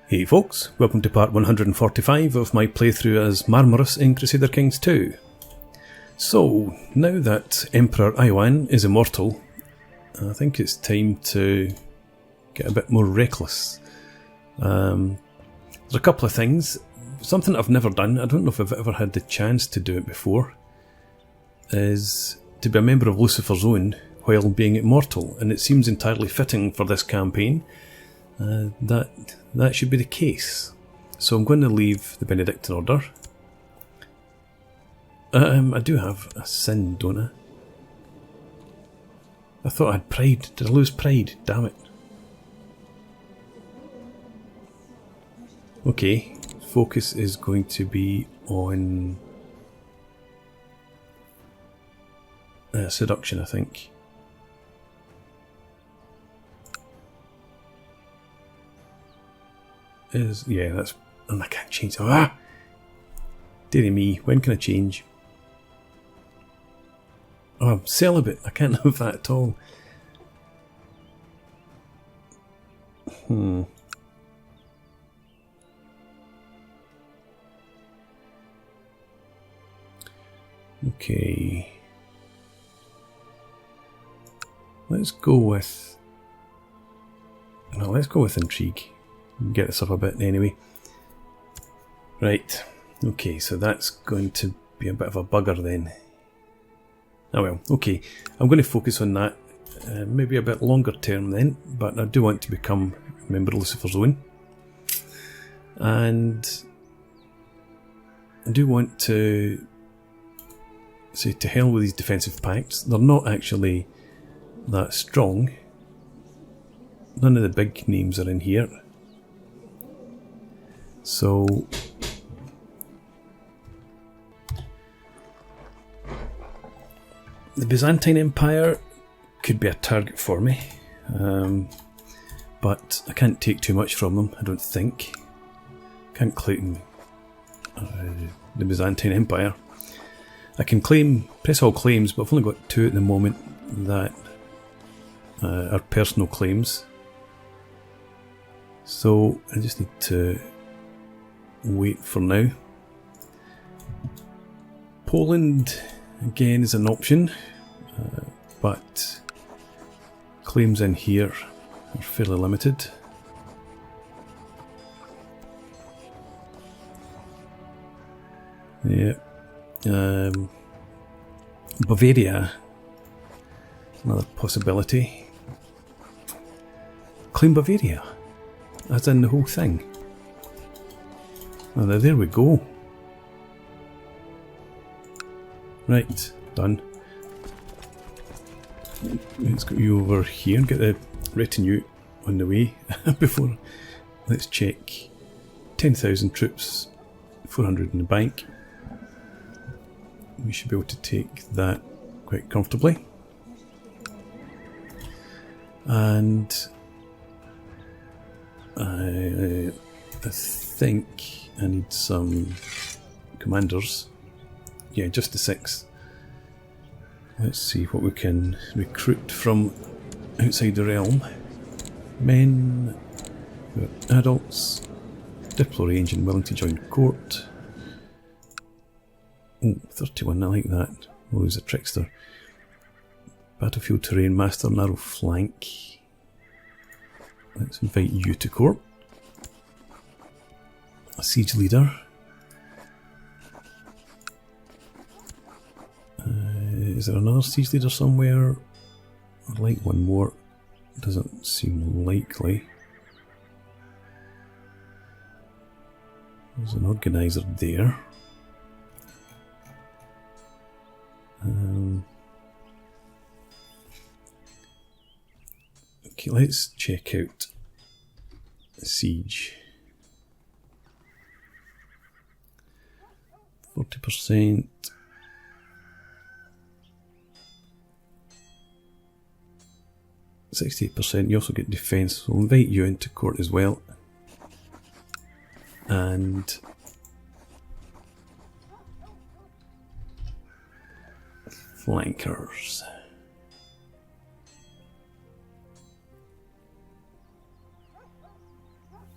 Hey folks, welcome to part 145 of my playthrough as Marmaros in Crusader Kings II. So, now that Emperor Ioan is immortal, I think it's time to get a bit more reckless. There's a couple of things. Something I've never done, I don't know if I've ever had the chance to do it before, is to be a member of Lucifer's Own while being immortal, and it seems entirely fitting for this campaign. That should be the case. So I'm going to leave the Benedictine Order. I do have a sin, don't I? I thought I had pride. Did I lose pride? Damn it. Okay, focus is going to be on seduction, I think. Yeah, that's... and I can't change... Ah! Dearie me, when can I change? Oh, I'm celibate. I can't have that at all. Okay. Let's go with... no, let's go with intrigue. Get this up a bit anyway. Right. Okay, so that's going to be a bit of a bugger then. Oh well, okay. I'm going to focus on that. Maybe a bit longer term then, but I do want to become a member of Lucifer's Own. And I do want to say to hell with these defensive pacts. They're not actually that strong. None of the big names are in here. So the Byzantine Empire could be a target for me, but I can't take too much from them, I don't think. Can't claim the Byzantine Empire. I can press all claims, but I've only got 2 at the moment that are personal claims. So I just need to wait for now. Poland again is an option, but claims in here are fairly limited. Yeah. Bavaria, another possibility. Claim Bavaria, as in the whole thing. Oh, there we go. Right, done. Let's get you over here and get the retinue on the way before. Let's check. 10,000 troops, 400 in the bank. We should be able to take that quite comfortably. And I think I need some commanders. Yeah, just the 6. Let's see what we can recruit from outside the realm. Men who are adults, Diplo range and willing to join court. Oh, 31, I like that. Oh, he's a trickster. Battlefield terrain master, narrow flank. Let's invite you to court. A siege leader. Is there another siege leader somewhere? I'd like one more. Doesn't seem likely. There's an organizer there. Okay, let's check out siege. 40%. 68%. You also get defense, so we'll invite you into court as well. And flankers.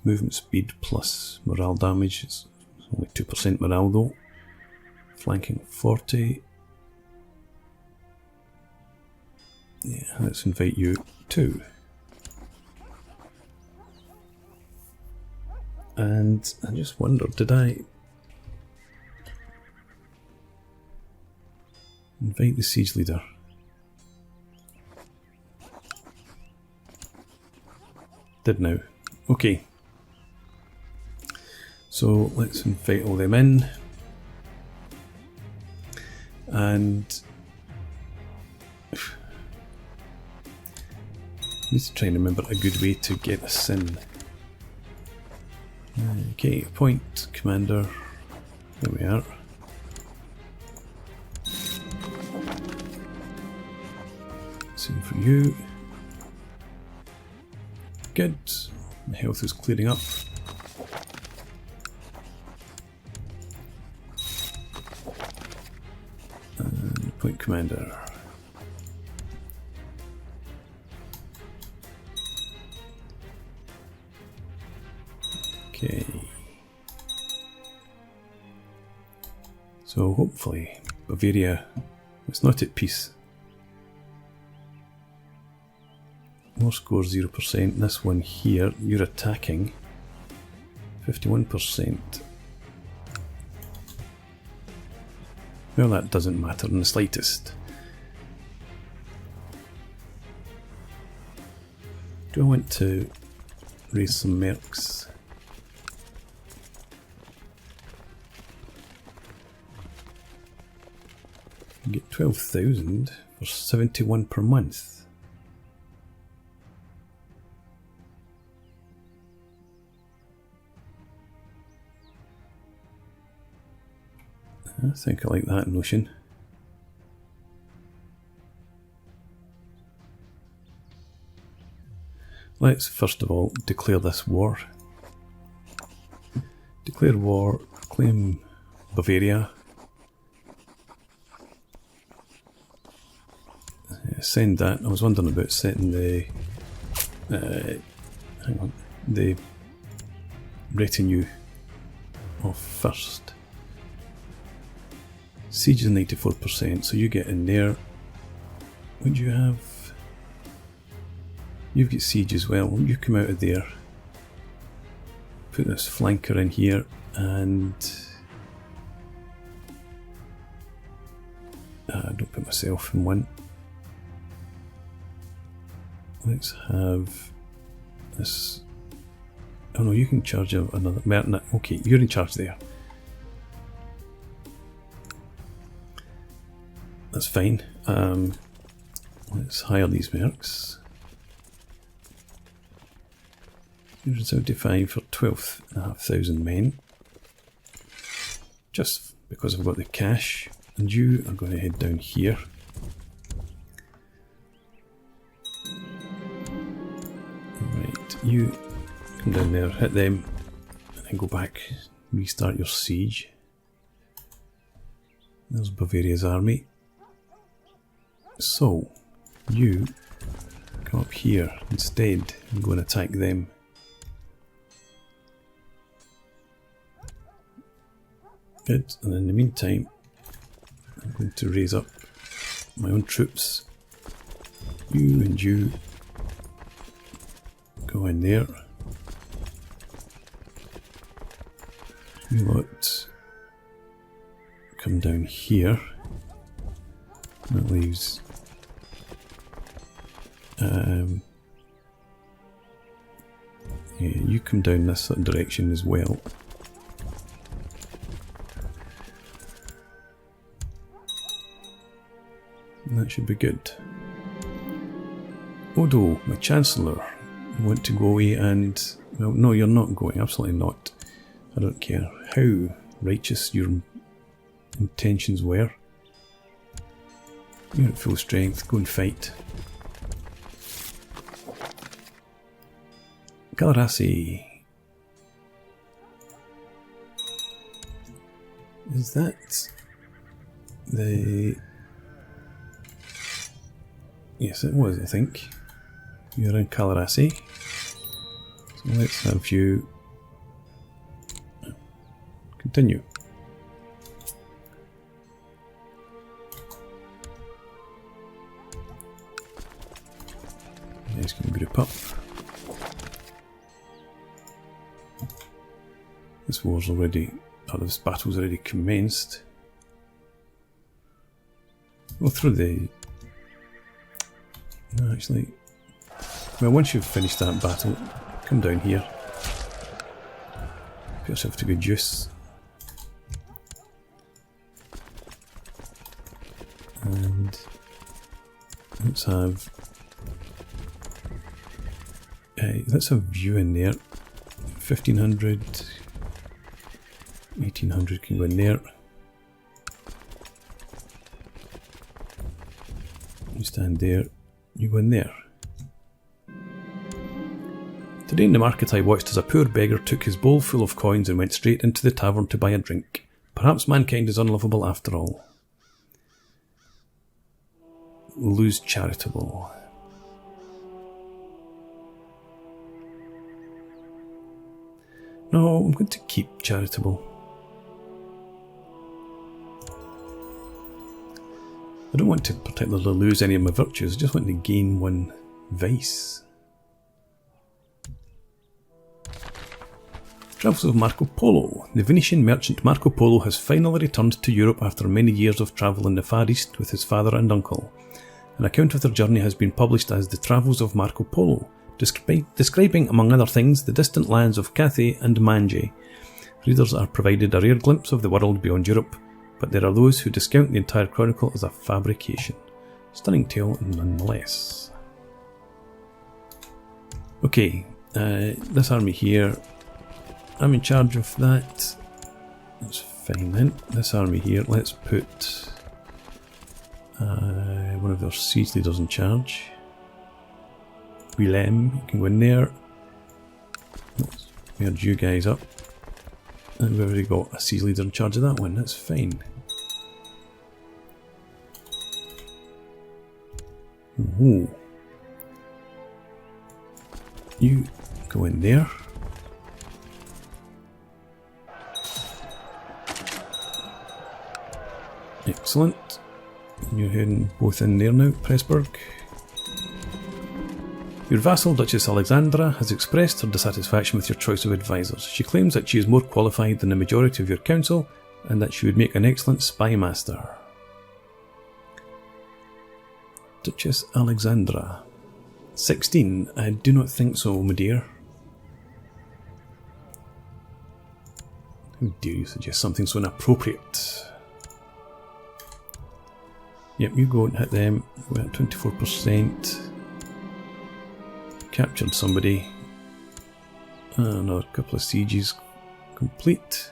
Movement speed plus morale damage. It's only 2% morale though. Flanking 40. Yeah, let's invite you too. And I just wondered, did I invite the siege leader? Did now. Okay. So let's invite all them in. And I need to try and remember a good way to get us in. Okay, appoint commander. There we are. Same for you. Good. My health is clearing up. And appoint commander. Okay. So hopefully Bavaria is not at peace. More score 0%. This one here, you're attacking 51%. Well, that doesn't matter in the slightest. Do I want to raise some mercs? You get 12,000 for 71 per month. I think I like that notion. Let's first of all declare this war. Declare war, claim Bavaria. Send that. I was wondering about setting the hang on, the retinue off first. Siege is 94%, so you get in there. What do you have? You've got siege as well. You come out of there. Put this flanker in here and don't put myself in one. Let's have this. Oh no, you can charge another merchant. Okay, you're in charge there. That's fine. Let's hire these mercs. 175 for 12,500 men. Just because I've got the cash. And you are going to head down here. Right, you come down there, hit them, and then go back, restart your siege. There's Bavaria's army. So, you come up here instead and go and attack them. Good, and in the meantime, I'm going to raise up my own troops. You and you go in there. You lot come down here. That leaves yeah, you come down this sort of direction as well. And that should be good. Odo, my Chancellor, you want to go away and... Well, no, you're not going, absolutely not. I don't care how righteous your intentions were. You're at full strength, go and fight. Galarasi. Is that the... Yes, it was, I think. You're in Calarasi. So let's have you continue. Yes, can group up. This war's already, this battle's already commenced. Go through the... No, actually... Well, once you've finished that battle, come down here. Put yourself to good use. And... let's have you in there. 1500... 1800 can go in there. You stand there, you go in there. Today in the market I watched as a poor beggar took his bowl full of coins and went straight into the tavern to buy a drink. Perhaps mankind is unlovable after all. Lose charitable. No, I'm going to keep charitable. I don't want to particularly lose any of my virtues, I just want to gain one vice. Travels of Marco Polo. The Venetian merchant Marco Polo has finally returned to Europe after many years of travel in the Far East with his father and uncle. An account of their journey has been published as The Travels of Marco Polo, describing, among other things, the distant lands of Cathay and Manje. Readers are provided a rare glimpse of the world beyond Europe, but there are those who discount the entire chronicle as a fabrication. Stunning tale nonetheless. Okay, this army here, I'm in charge of that. That's fine then. This army here, let's put one of their siege leaders in charge. Willem, you can go in there. Let's merge you guys up. And we've already got a siege leader in charge of that one, that's fine. Ooh. You go in there. Excellent. You're heading both in there now, Pressburg. Your vassal, Duchess Alexandra, has expressed her dissatisfaction with your choice of advisors. She claims that she is more qualified than the majority of your council, and that she would make an excellent spy master. Duchess Alexandra. 16. I do not think so, my dear. How dare you suggest something so inappropriate? Yep, you go and hit them. We're at 24%. Captured somebody. Another couple of sieges complete.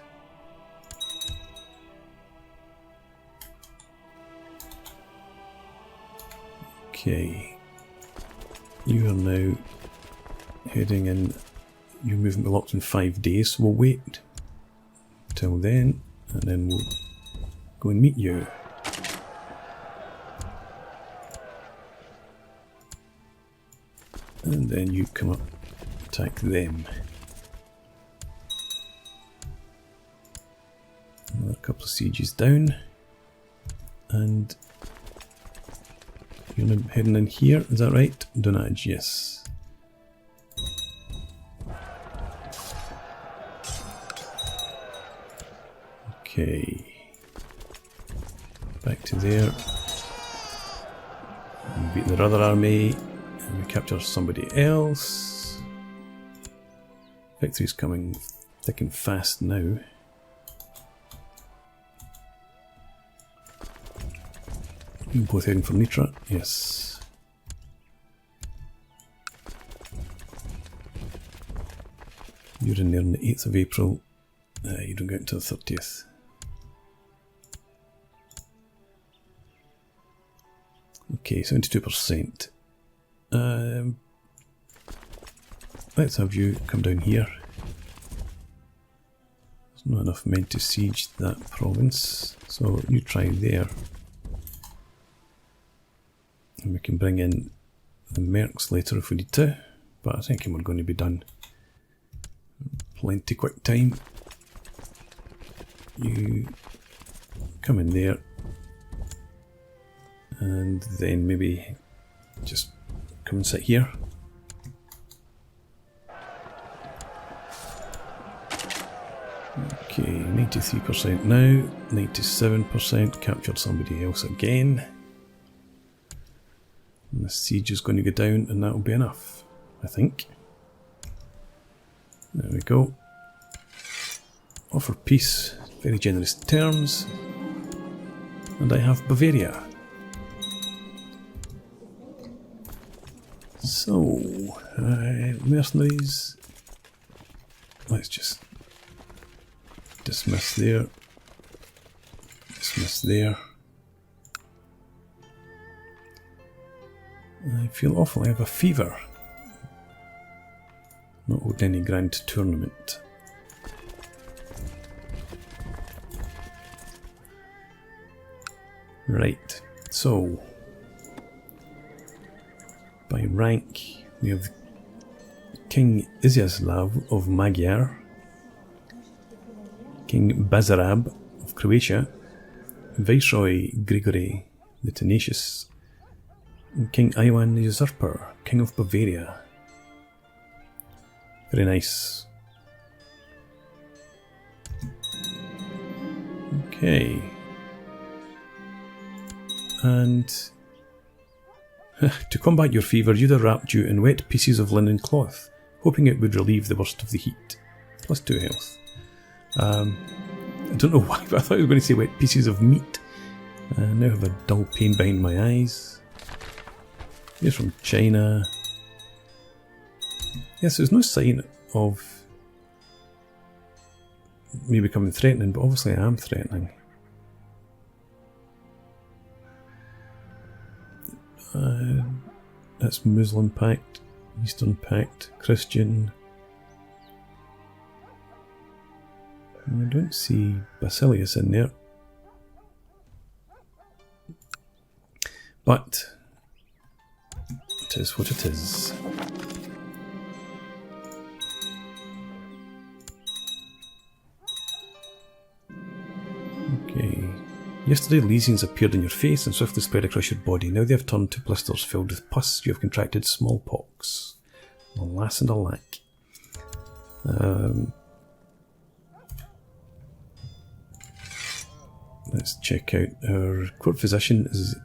Okay. You are now heading in. Your movement will locked in 5 days, so we'll wait till then, and then we'll go and meet you. And then you come up, attack them. Another couple of sieges down. And you're heading in here, is that right? Donage, yes. Okay. Back to there. We beat their other army. And we capture somebody else. Victory's coming thick and fast now. You're both heading for Nitra? Yes. You're in there on the 8th of April. You don't get until the 30th. Okay, 72%. Let's have you come down here. There's not enough men to siege that province, so you try there. And we can bring in the mercs later if we need to, but I think we're going to be done plenty quick time. You come in there, and then maybe just come and sit here. Okay, 93% now, 97%, captured somebody else again. And the siege is going to go down, and that'll be enough, I think. There we go. Offer peace, very generous terms. And I have Bavaria. So, mercenaries. Let's just dismiss there. Dismiss there. I feel awful, I have a fever. Not holding any grand tournament. Right, so by rank we have King Iziaslav of Magyar, King Basarab of Croatia, Viceroy Grigory the Tenacious, and King Ioan the Usurper, King of Bavaria. Very nice. Okay. And to combat your fever, Yuda wrapped you in wet pieces of linen cloth, hoping it would relieve the worst of the heat. Plus 2 health. I don't know why, but I thought I was going to say wet pieces of meat. I now have a dull pain behind my eyes. Here's from China. Yes, there's no sign of me becoming threatening, but obviously I am threatening. That's Muslim Pact, Eastern Pact, Christian. I don't see Basilius in there. But it is what it is. Okay. Yesterday, lesions appeared on your face and swiftly spread across your body. Now they have turned to blisters filled with pus. You have contracted smallpox. Alas and alack. Let's check out our court physician is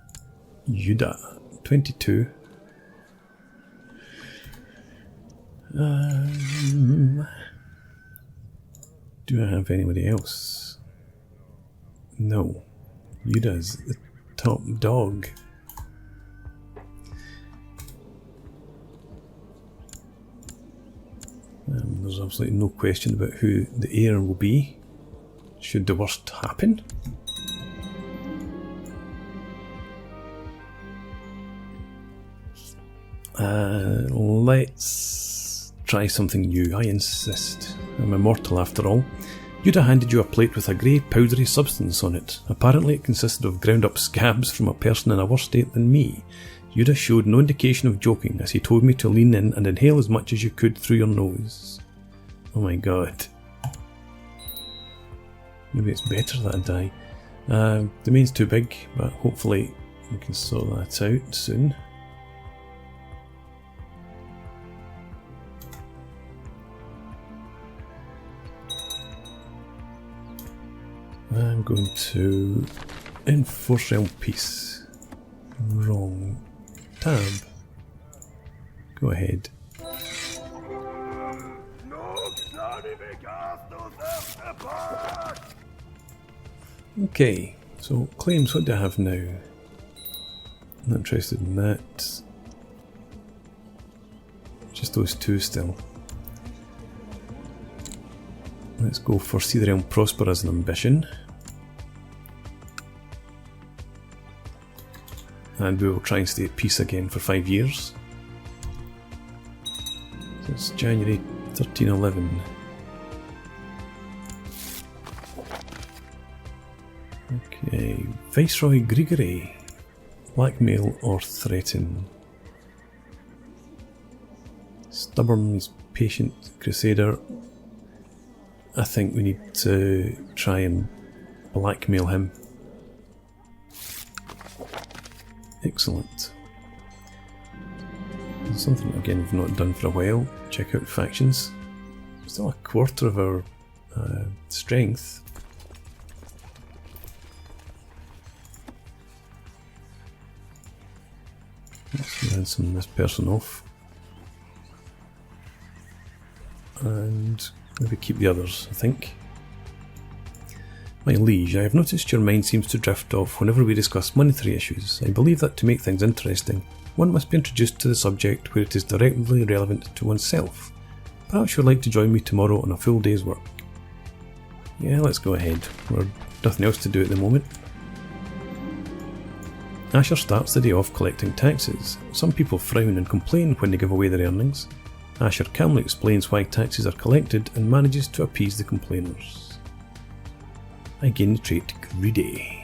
Yuda, 22. Do I have anybody else? No. Yuda's the top dog. There's absolutely no question about who the heir will be, should the worst happen. Let's try something new, I insist. I'm immortal after all. Yuda handed you a plate with a grey powdery substance on it. Apparently it consisted of ground up scabs from a person in a worse state than me. Yuda showed no indication of joking as he told me to lean in and inhale as much as you could through your nose. Oh my god. Maybe it's better that I die. The main's too big, but hopefully we can sort that out soon. I'm going to enforce realm peace. Wrong tab. Go ahead. Okay, so claims, what do I have now? Not interested in that. Just those two still. Let's go for see the realm prosper as an ambition. And we will try and stay at peace again for 5 years. So it's January 1311. Okay, Viceroy Grigory. Blackmail or threaten. Stubborn is patient Crusader. I think we need to try and blackmail him. Excellent. Something again we've not done for a while. Check out factions. Still a quarter of our strength. Let's ransom this person off. And maybe keep the others, I think. My liege, I have noticed your mind seems to drift off whenever we discuss monetary issues. I believe that to make things interesting, one must be introduced to the subject where it is directly relevant to oneself. Perhaps you'd like to join me tomorrow on a full day's work. Yeah, let's go ahead. We've nothing else to do at the moment. Asher starts the day off collecting taxes. Some people frown and complain when they give away their earnings. Asher calmly explains why taxes are collected and manages to appease the complainers. I gain the trait Greedy.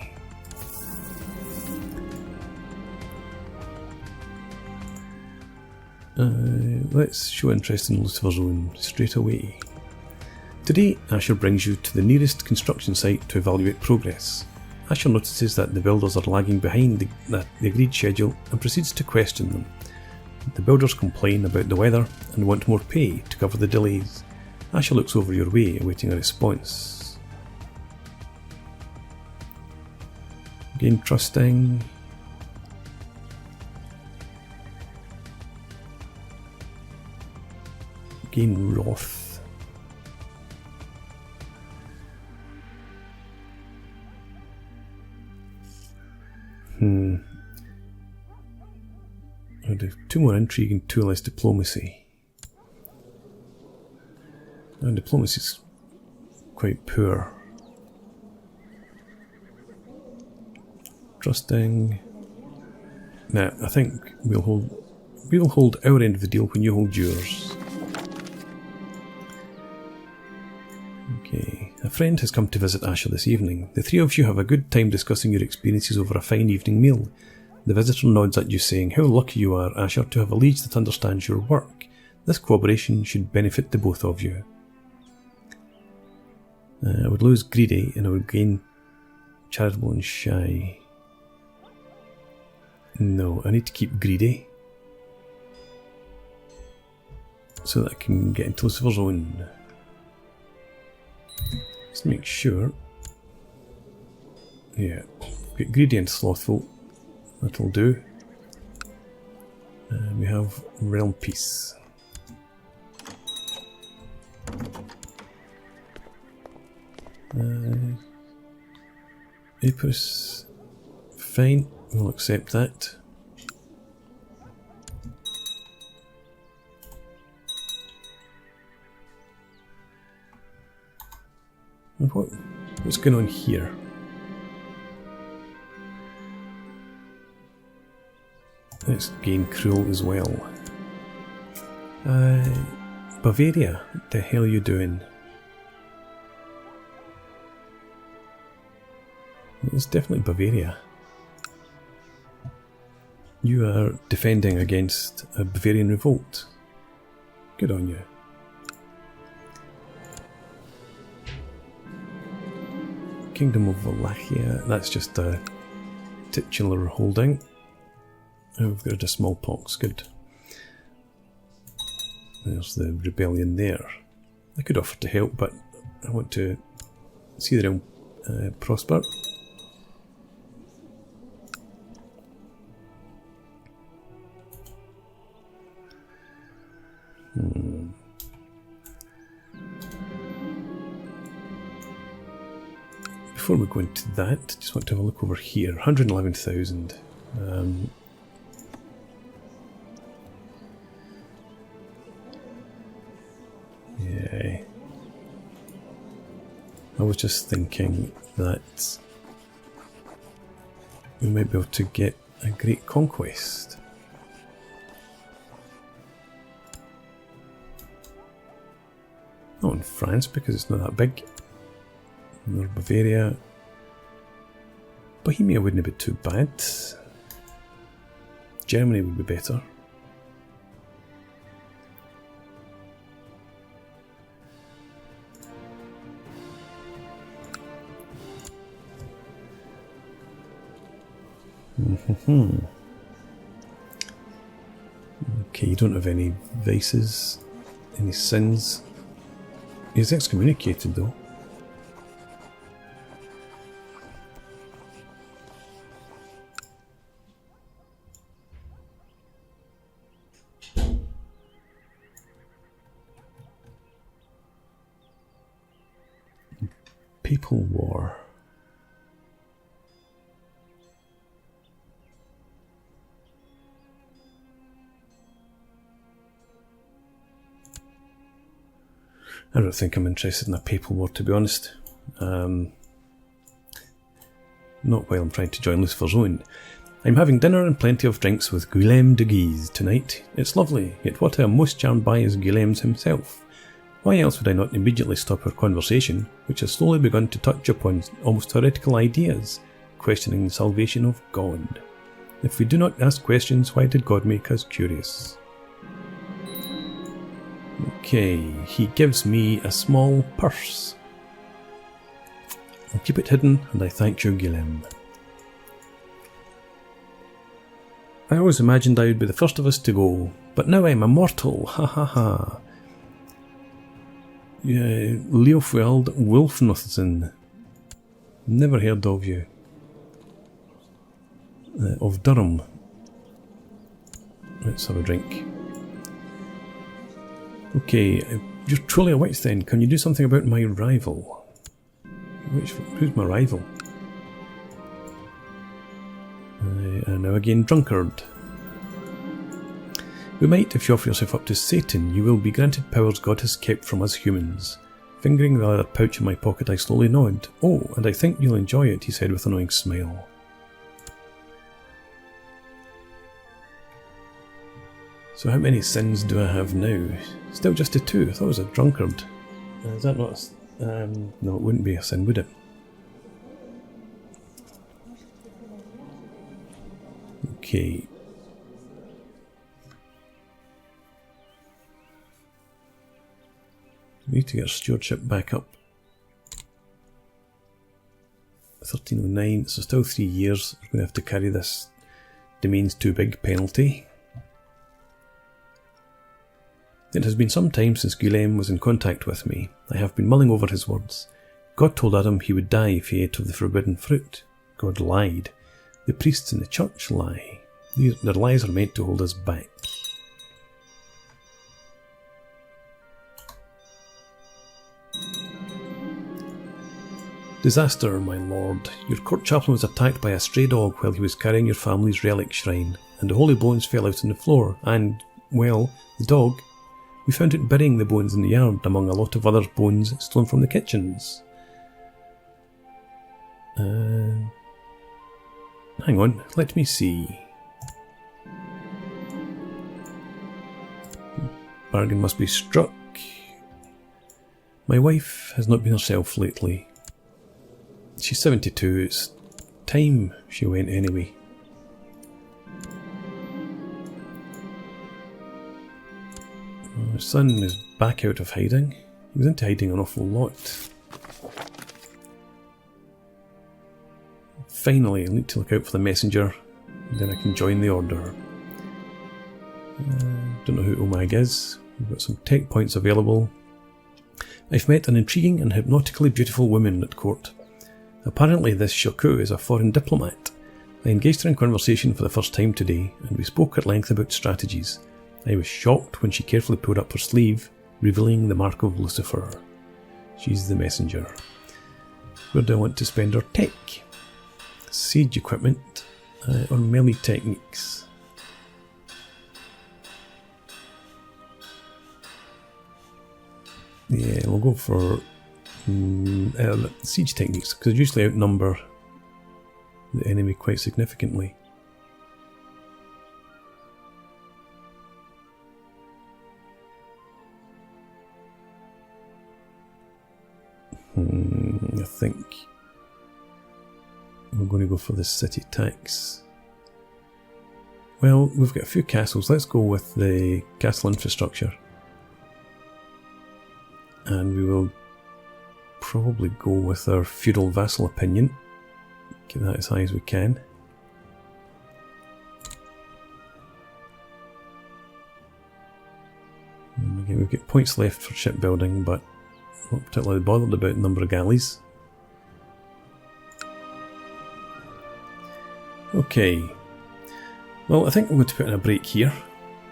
Let's show interest in Lucifer's Own straight away. Today, Asher brings you to the nearest construction site to evaluate progress. Asher notices that the builders are lagging behind the agreed schedule and proceeds to question them. The builders complain about the weather and want more pay to cover the delays. Asher looks over your way, awaiting a response. Gain trusting. Gain wrath. I'd have 2 more intrigue and 2 less diplomacy. And diplomacy's quite poor. Trusting. Nah, I think we'll hold our end of the deal when you hold yours. Okay, a friend has come to visit Asher this evening. The 3 of you have a good time discussing your experiences over a fine evening meal. The visitor nods at you saying how lucky you are, Asher, to have a liege that understands your work. This cooperation should benefit the both of you. I would lose greedy and I would gain charitable and shy. No, I need to keep greedy so that I can get into Lucifer's Own. Let's make sure. Yeah, get greedy and slothful. That'll do. We have realm peace. Apis, fine, we'll accept that. And what's going on here? Let's gain cruel as well. Bavaria, what the hell are you doing? It's definitely Bavaria. You are defending against a Bavarian revolt. Good on you. Kingdom of Wallachia, that's just a titular holding. Oh, we've got rid of smallpox, good. There's the rebellion there. I could offer to help, but I want to see the realm prosper. Before we go into that, just want to have a look over here. 111,000. Yeah. I was just thinking that we might be able to get a great conquest. Not in France because it's not that big. Nor Bavaria. Bohemia wouldn't be too bad. Germany would be better. Okay, you don't have any vices, any sins. He's excommunicated though. Papal War. I don't think I'm interested in a papal war, to be honest. Not while I'm trying to join Lucifer's own. I'm having dinner and plenty of drinks with Guillaume de Guise tonight. It's lovely, yet what I am most charmed by is Guillaume's himself. Why else would I not immediately stop our conversation, which has slowly begun to touch upon almost heretical ideas, questioning the salvation of God? If we do not ask questions, why did God make us curious? Okay, he gives me a small purse. I'll keep it hidden, and I thank you, Guillaume. I always imagined I would be the first of us to go, but now I'm immortal, ha ha ha. Leofield Wolfnothen. Never heard of you. Of Durham. Let's have a drink. Okay, you're truly a witch then. Can you do something about my rival? Who's my rival? And now again, drunkard. We might, if you offer yourself up to Satan, you will be granted powers God has kept from us humans. Fingering the leather pouch in my pocket, I slowly nod. Oh, and I think you'll enjoy it, he said with an annoying smile. So how many sins do I have now? Still just a 2. I thought I was a drunkard. Is that not a... no, it wouldn't be a sin, would it? Okay. We need to get our stewardship back up. 1309, so still 3 years. We're going to have to carry this domain's too big penalty. It has been some time since Guillaume was in contact with me. I have been mulling over his words. God told Adam he would die if he ate of the forbidden fruit. God lied. The priests in the church lie. Their lies are meant to hold us back. Disaster, my lord. Your court chaplain was attacked by a stray dog while he was carrying your family's relic shrine, and the holy bones fell out on the floor, and, well, the dog... We found it burying the bones in the yard among a lot of other bones stolen from the kitchens. Hang on, let me see. Bargain must be struck. My wife has not been herself lately. She's 72, it's time she went anyway. My son is back out of hiding. He was into hiding an awful lot. Finally, I need to look out for the messenger, and then I can join the order. Don't know who Omag is. We've got some tech points available. I've met an intriguing and hypnotically beautiful woman at court. Apparently this Shaku is a foreign diplomat. I engaged her in conversation for the first time today, and we spoke at length about strategies. I was shocked when she carefully pulled up her sleeve, revealing the mark of Lucifer. She's the messenger. Where do I want to spend our tech? Siege equipment or melee techniques? Yeah, we'll go for siege techniques, because they usually outnumber the enemy quite significantly. I think we're going to go for the city tax. Well, we've got a few castles. Let's go with the castle infrastructure. And we will probably go with our feudal vassal opinion. Get that as high as we can. points left for shipbuilding, but not particularly bothered about the number of galleys. Okay, well, I think I'm going to put in a break here.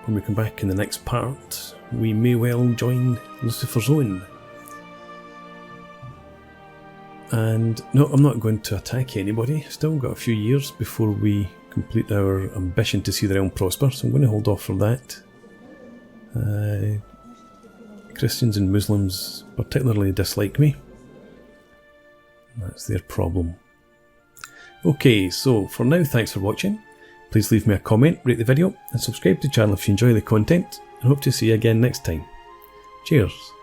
When we come back in the next part, we may well join Lucifer's Own. And no, I'm not going to attack anybody. Still got a few years before we complete our ambition to see the realm prosper, so I'm going to hold off from that. Christians and Muslims particularly dislike me. That's their problem. Okay, so for now, thanks for watching. Please leave me a comment, rate the video, and subscribe to the channel if you enjoy the content, and hope to see you again next time. Cheers!